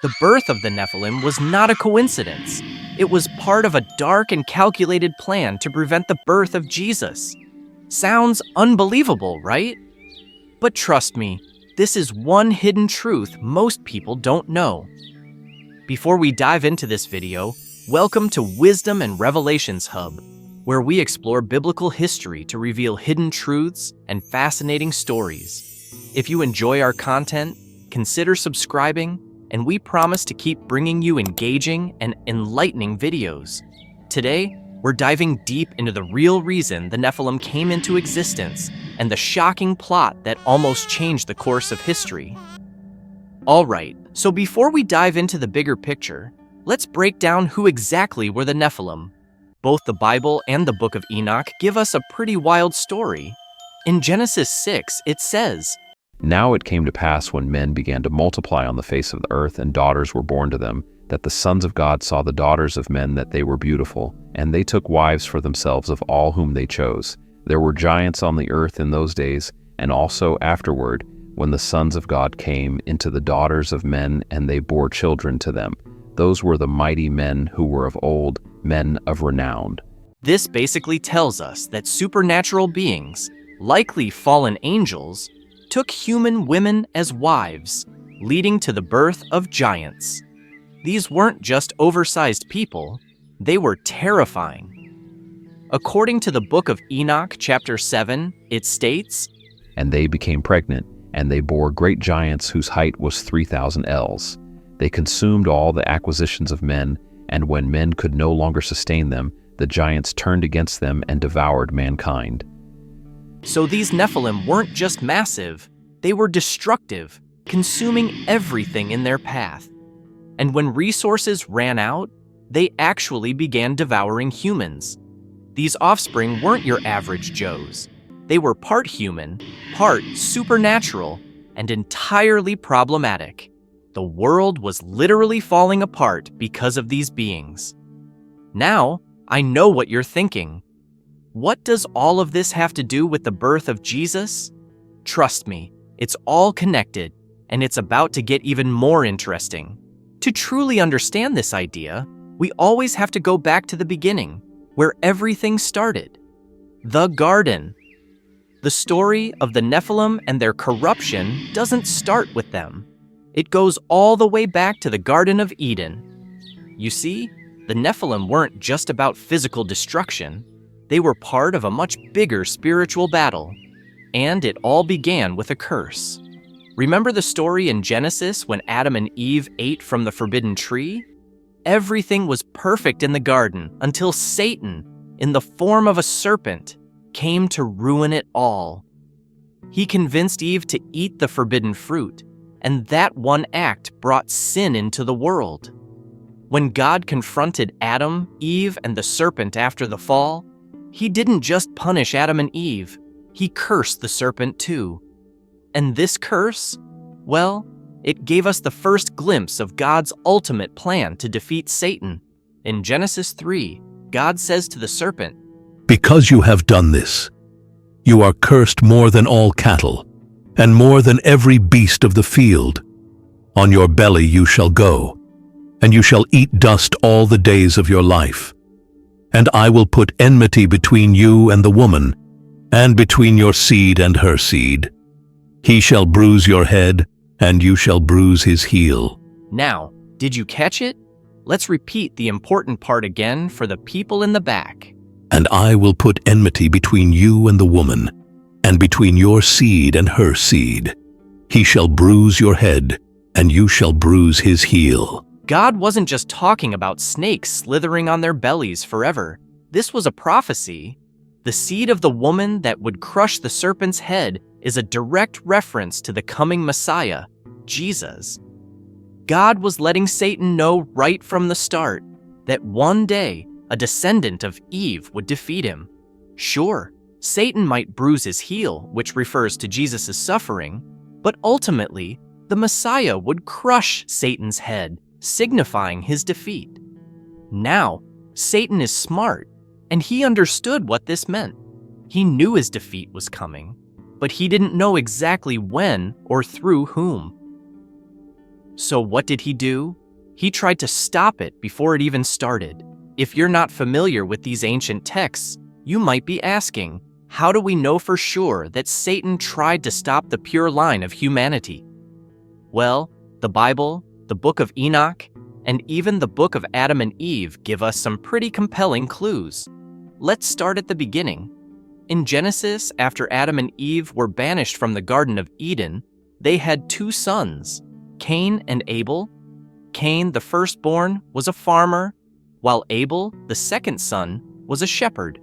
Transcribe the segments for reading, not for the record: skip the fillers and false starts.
The birth of the Nephilim was not a coincidence. It was part of a dark and calculated plan to prevent the birth of Jesus. Sounds unbelievable, right? But trust me, this is one hidden truth most people don't know. Before we dive into this video, welcome to Wisdom and Revelations Hub, where we explore biblical history to reveal hidden truths and fascinating stories. If you enjoy our content, consider subscribing, and we promise to keep bringing you engaging and enlightening videos. Today, we're diving deep into the real reason the Nephilim came into existence and the shocking plot that almost changed the course of history. Alright, so before we dive into the bigger picture, let's break down who exactly were the Nephilim. Both the Bible and the Book of Enoch give us a pretty wild story. In Genesis 6, it says, "Now it came to pass when men began to multiply on the face of the earth and daughters were born to them, that the sons of God saw the daughters of men that they were beautiful, and they took wives for themselves of all whom they chose. There were giants on the earth in those days, and also afterward, when the sons of God came into the daughters of men, and they bore children to them. Those were the mighty men who were of old, men of renown." This basically tells us that supernatural beings, likely fallen angels, took human women as wives, leading to the birth of giants. These weren't just oversized people, they were terrifying. According to the Book of Enoch, chapter 7, it states, "And they became pregnant, and they bore great giants whose height was 3,000 ells. They consumed all the acquisitions of men, and when men could no longer sustain them, the giants turned against them and devoured mankind." So these Nephilim weren't just massive, they were destructive, consuming everything in their path. And when resources ran out, they actually began devouring humans. These offspring weren't your average Joes. They were part human, part supernatural, and entirely problematic. The world was literally falling apart because of these beings. Now, I know what you're thinking. What does all of this have to do with the birth of Jesus? Trust me, it's all connected, and it's about to get even more interesting. To truly understand this idea, we always have to go back to the beginning, where everything started. The garden. The story of the Nephilim and their corruption doesn't start with them. It goes all the way back to the Garden of Eden. You see, the Nephilim weren't just about physical destruction. They were part of a much bigger spiritual battle. And it all began with a curse. Remember the story in Genesis when Adam and Eve ate from the forbidden tree? Everything was perfect in the garden until Satan, in the form of a serpent, came to ruin it all. He convinced Eve to eat the forbidden fruit, and that one act brought sin into the world. When God confronted Adam, Eve, and the serpent after the fall, he didn't just punish Adam and Eve, he cursed the serpent too. And this curse, well, it gave us the first glimpse of God's ultimate plan to defeat Satan. In Genesis 3, God says to the serpent, "Because you have done this, you are cursed more than all cattle, and more than every beast of the field. On your belly you shall go, and you shall eat dust all the days of your life. And I will put enmity between you and the woman, and between your seed and her seed. He shall bruise your head, and you shall bruise his heel." Now, did you catch it? Let's repeat the important part again for the people in the back. "And I will put enmity between you and the woman, and between your seed and her seed. He shall bruise your head, and you shall bruise his heel." God wasn't just talking about snakes slithering on their bellies forever. This was a prophecy. The seed of the woman that would crush the serpent's head is a direct reference to the coming Messiah, Jesus. God was letting Satan know right from the start that one day a descendant of Eve would defeat him. Sure, Satan might bruise his heel, which refers to Jesus' suffering, but ultimately, the Messiah would crush Satan's head, signifying his defeat. Now, Satan is smart, and he understood what this meant. He knew his defeat was coming, but he didn't know exactly when or through whom. So what did he do? He tried to stop it before it even started. If you're not familiar with these ancient texts, you might be asking, how do we know for sure that Satan tried to stop the pure line of humanity? Well, the Bible, the book of Enoch, and even the book of Adam and Eve give us some pretty compelling clues. Let's start at the beginning. In Genesis, after Adam and Eve were banished from the Garden of Eden, they had two sons, Cain and Abel. Cain, the firstborn, was a farmer, while Abel, the second son, was a shepherd.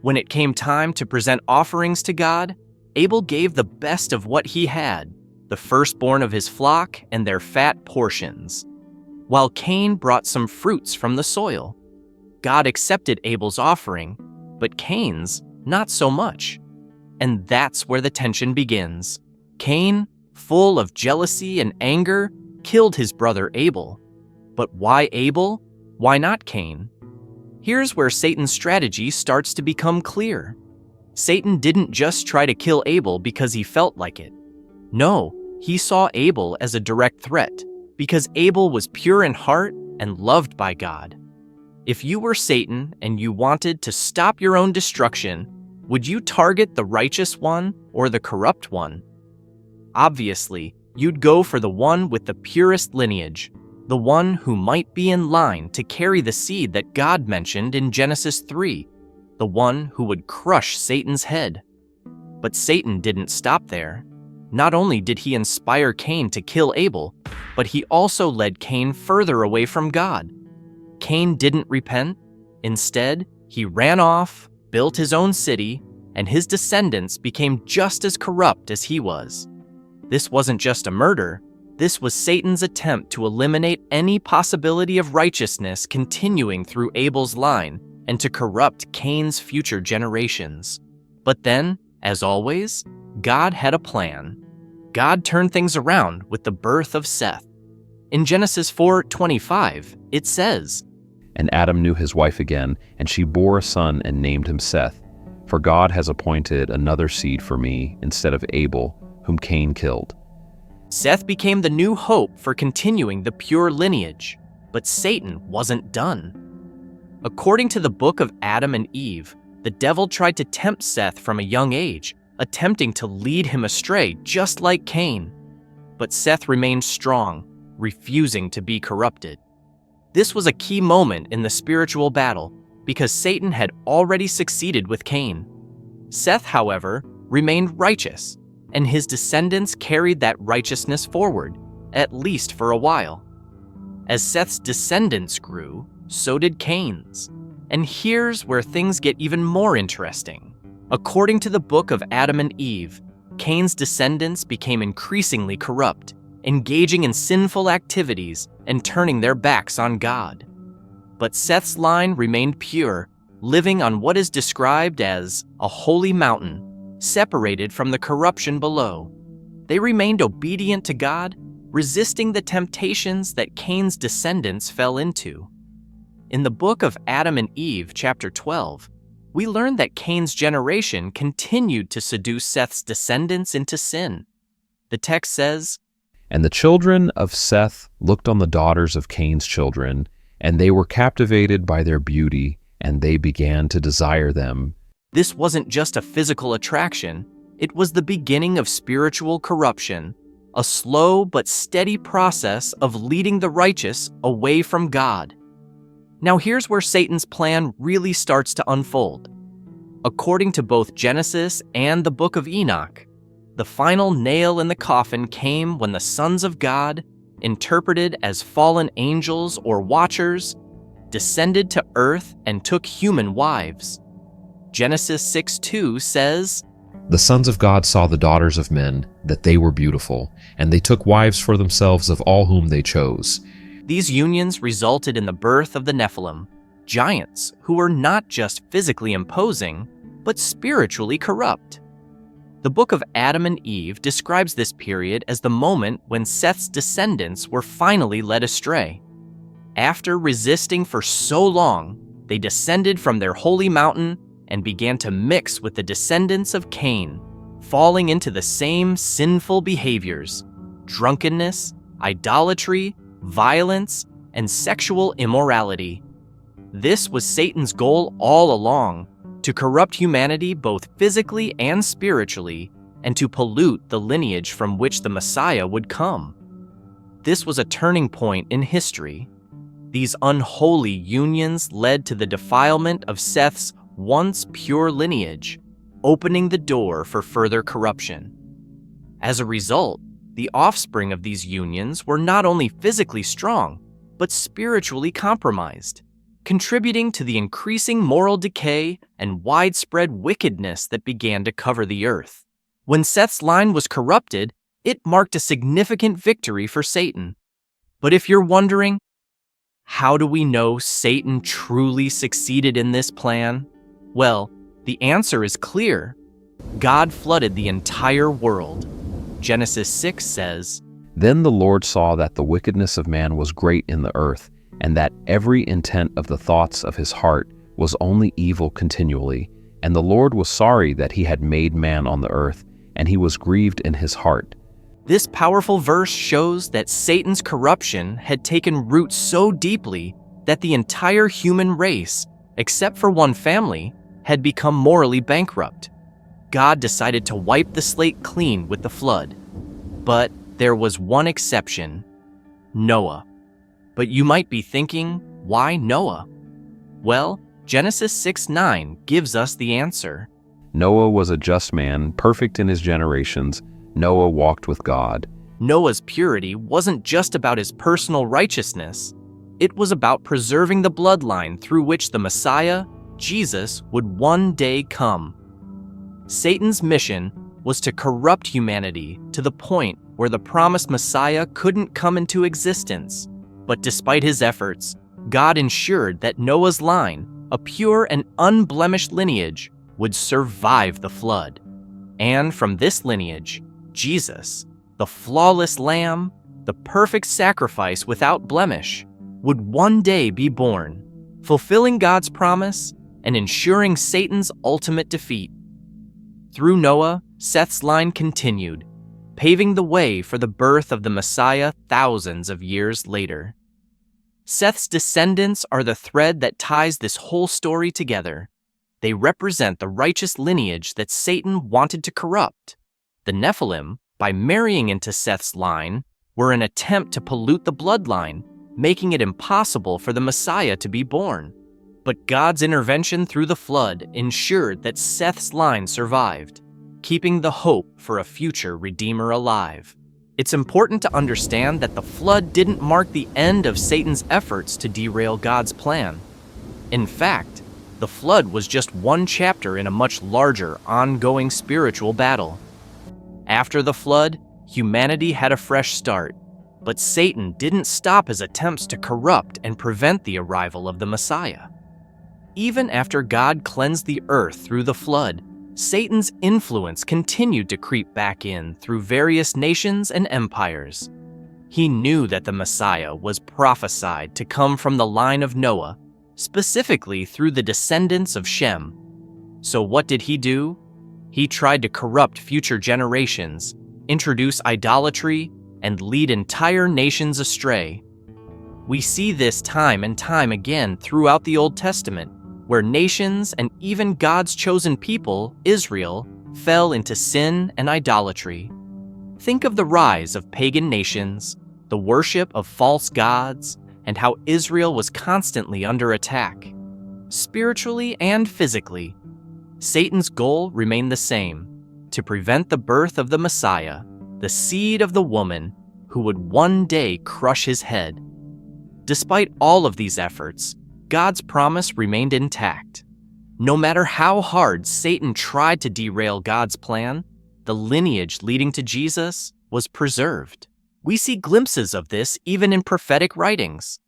When it came time to present offerings to God, Abel gave the best of what he had, the firstborn of his flock and their fat portions, while Cain brought some fruits from the soil. God accepted Abel's offering, but Cain's not so much. And that's where the tension begins. Cain, full of jealousy and anger, killed his brother Abel. But why Abel? Why not Cain? Here's where Satan's strategy starts to become clear. Satan didn't just try to kill Abel because he felt like it. No, he saw Abel as a direct threat, because Abel was pure in heart and loved by God. If you were Satan and you wanted to stop your own destruction, would you target the righteous one or the corrupt one? Obviously, you'd go for the one with the purest lineage, the one who might be in line to carry the seed that God mentioned in Genesis 3, the one who would crush Satan's head. But Satan didn't stop there. Not only did he inspire Cain to kill Abel, but he also led Cain further away from God. Cain didn't repent. Instead, he ran off, built his own city, and his descendants became just as corrupt as he was. This wasn't just a murder. This was Satan's attempt to eliminate any possibility of righteousness continuing through Abel's line and to corrupt Cain's future generations. But then, as always, God had a plan. God turned things around with the birth of Seth. In Genesis 4:25, it says, And Adam knew his wife again, and she bore a son and named him Seth. For God has appointed another seed for me instead of Abel, whom Cain killed. Seth became the new hope for continuing the pure lineage, but Satan wasn't done. According to the book of Adam and Eve, the devil tried to tempt Seth from a young age, attempting to lead him astray just like Cain. But Seth remained strong, refusing to be corrupted. This was a key moment in the spiritual battle because Satan had already succeeded with Cain. Seth, however, remained righteous, and his descendants carried that righteousness forward, at least for a while. As Seth's descendants grew, so did Cain's. And here's where things get even more interesting. According to the book of Adam and Eve, Cain's descendants became increasingly corrupt, engaging in sinful activities and turning their backs on God. But Seth's line remained pure, living on what is described as a holy mountain, separated from the corruption below. They remained obedient to God, resisting the temptations that Cain's descendants fell into. In the book of Adam and Eve, chapter 12, we learn that Cain's generation continued to seduce Seth's descendants into sin. The text says, And the children of Seth looked on the daughters of Cain's children, and they were captivated by their beauty, and they began to desire them. This wasn't just a physical attraction, it was the beginning of spiritual corruption, a slow but steady process of leading the righteous away from God. Now here's where Satan's plan really starts to unfold. According to both Genesis and the book of Enoch, the final nail in the coffin came when the sons of God, interpreted as fallen angels or watchers, descended to earth and took human wives. Genesis 6:2 says, The sons of God saw the daughters of men, that they were beautiful, and they took wives for themselves of all whom they chose. These unions resulted in the birth of the Nephilim, giants who were not just physically imposing, but spiritually corrupt. The book of Adam and Eve describes this period as the moment when Seth's descendants were finally led astray. After resisting for so long, they descended from their holy mountain and began to mix with the descendants of Cain, falling into the same sinful behaviors, drunkenness, idolatry, violence, and sexual immorality. This was Satan's goal all along, to corrupt humanity both physically and spiritually, and to pollute the lineage from which the Messiah would come. This was a turning point in history. These unholy unions led to the defilement of Seth's once pure lineage, opening the door for further corruption. As a result, the offspring of these unions were not only physically strong, but spiritually compromised, contributing to the increasing moral decay and widespread wickedness that began to cover the earth. When Seth's line was corrupted, it marked a significant victory for Satan. But if you're wondering, how do we know Satan truly succeeded in this plan? Well, the answer is clear. God flooded the entire world. Genesis 6 says, Then the Lord saw that the wickedness of man was great in the earth, and that every intent of the thoughts of his heart was only evil continually. And the Lord was sorry that he had made man on the earth, and he was grieved in his heart. This powerful verse shows that Satan's corruption had taken root so deeply that the entire human race, except for one family, had become morally bankrupt. God decided to wipe the slate clean with the flood. But there was one exception: Noah. But you might be thinking, why Noah? Well, Genesis 6:9 gives us the answer. Noah was a just man, perfect in his generations. Noah walked with God. Noah's purity wasn't just about his personal righteousness. It was about preserving the bloodline through which the Messiah, Jesus, would one day come. Satan's mission was to corrupt humanity to the point where the promised Messiah couldn't come into existence. But despite his efforts, God ensured that Noah's line, a pure and unblemished lineage, would survive the flood. And from this lineage, Jesus, the flawless lamb, the perfect sacrifice without blemish, would one day be born, fulfilling God's promise and ensuring Satan's ultimate defeat. Through Noah, Seth's line continued, paving the way for the birth of the Messiah thousands of years later. Seth's descendants are the thread that ties this whole story together. They represent the righteous lineage that Satan wanted to corrupt. The Nephilim, by marrying into Seth's line, were an attempt to pollute the bloodline, making it impossible for the Messiah to be born. But God's intervention through the flood ensured that Seth's line survived, keeping the hope for a future Redeemer alive. It's important to understand that the flood didn't mark the end of Satan's efforts to derail God's plan. In fact, the flood was just one chapter in a much larger, ongoing spiritual battle. After the flood, humanity had a fresh start, but Satan didn't stop his attempts to corrupt and prevent the arrival of the Messiah. Even after God cleansed the earth through the flood, Satan's influence continued to creep back in through various nations and empires. He knew that the Messiah was prophesied to come from the line of Noah, specifically through the descendants of Shem. So what did he do? He tried to corrupt future generations, introduce idolatry, and lead entire nations astray. We see this time and time again throughout the Old Testament, where nations and even God's chosen people, Israel, fell into sin and idolatry. Think of the rise of pagan nations, the worship of false gods, and how Israel was constantly under attack, spiritually and physically. Satan's goal remained the same: to prevent the birth of the Messiah, the seed of the woman, who would one day crush his head. Despite all of these efforts, God's promise remained intact. No matter how hard Satan tried to derail God's plan, the lineage leading to Jesus was preserved. We see glimpses of this even in prophetic writings.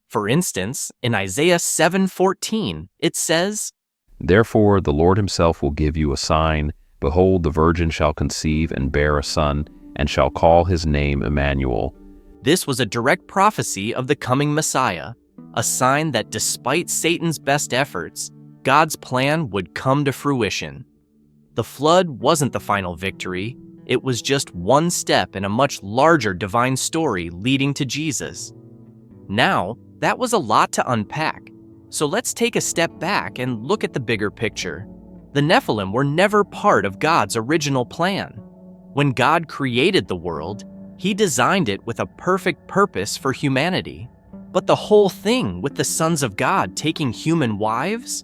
For instance, in Isaiah 7:14, it says, Therefore the Lord himself will give you a sign. Behold, the virgin shall conceive and bear a son, and shall call his name Emmanuel. This was a direct prophecy of the coming Messiah, a sign that despite Satan's best efforts, God's plan would come to fruition. The flood wasn't the final victory, It was just one step in a much larger divine story leading to Jesus. Now, that was a lot to unpack, so let's take a step back and look at the bigger picture. The Nephilim were never part of God's original plan. When God created the world, He designed it with a perfect purpose for humanity. But the whole thing with the sons of God taking human wives?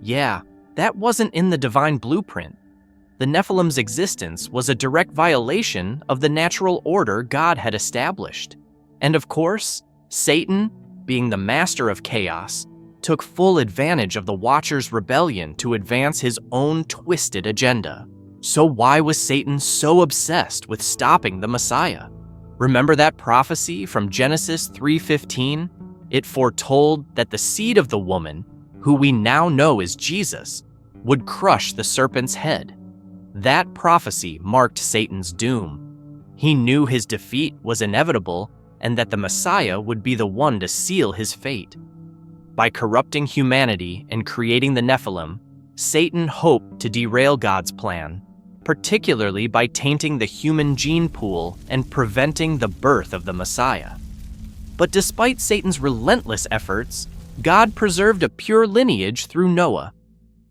Yeah, that wasn't in the divine blueprint. The Nephilim's existence was a direct violation of the natural order God had established. And of course, Satan, being the master of chaos, took full advantage of the Watchers' rebellion to advance his own twisted agenda. So why was Satan so obsessed with stopping the Messiah? Remember that prophecy from Genesis 3:15? It foretold that the seed of the woman, who we now know as Jesus, would crush the serpent's head. That prophecy marked Satan's doom. He knew his defeat was inevitable and that the Messiah would be the one to seal his fate. By corrupting humanity and creating the Nephilim, Satan hoped to derail God's plan, particularly by tainting the human gene pool and preventing the birth of the Messiah. But despite Satan's relentless efforts, God preserved a pure lineage through Noah.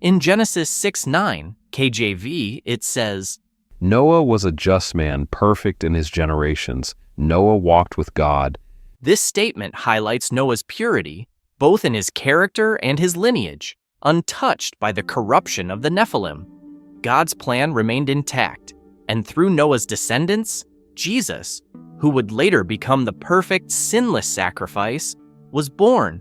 In Genesis 6:9, KJV, it says, Noah was a just man, perfect in his generations. Noah walked with God. This statement highlights Noah's purity, both in his character and his lineage, untouched by the corruption of the Nephilim. God's plan remained intact, and through Noah's descendants, Jesus, who would later become the perfect, sinless sacrifice, was born.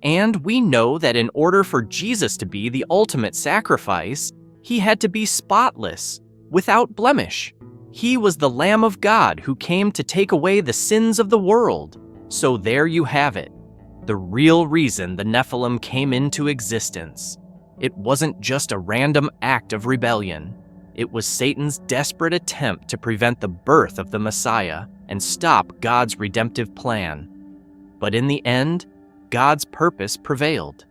And we know that in order for Jesus to be the ultimate sacrifice, he had to be spotless, without blemish. He was the Lamb of God who came to take away the sins of the world. So there you have it, the real reason the Nephilim came into existence. It wasn't just a random act of rebellion. It was Satan's desperate attempt to prevent the birth of the Messiah and stop God's redemptive plan. But in the end, God's purpose prevailed.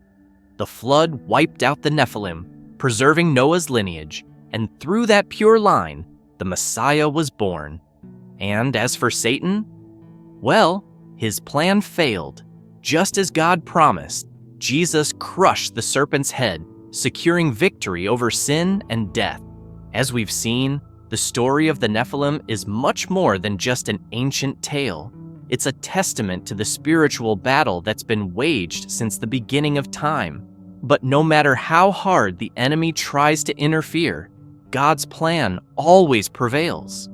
The flood wiped out the Nephilim, preserving Noah's lineage, and through that pure line, the Messiah was born. And as for Satan, well, his plan failed. Just as God promised, Jesus crushed the serpent's head, securing victory over sin and death. As we've seen, the story of the Nephilim is much more than just an ancient tale. It's a testament to the spiritual battle that's been waged since the beginning of time. But no matter how hard the enemy tries to interfere, God's plan always prevails.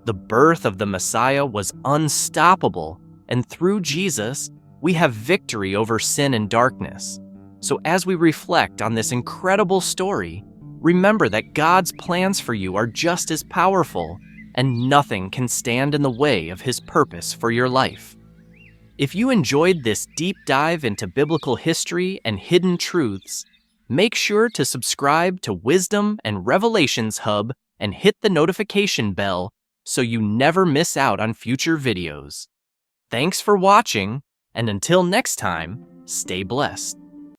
The birth of the Messiah was unstoppable, and through Jesus, we have victory over sin and darkness. So as we reflect on this incredible story, remember that God's plans for you are just as powerful, and nothing can stand in the way of His purpose for your life. If you enjoyed this deep dive into biblical history and hidden truths, make sure to subscribe to Wisdom and Revelations Hub and hit the notification bell so you never miss out on future videos. Thanks for watching, and until next time, stay blessed.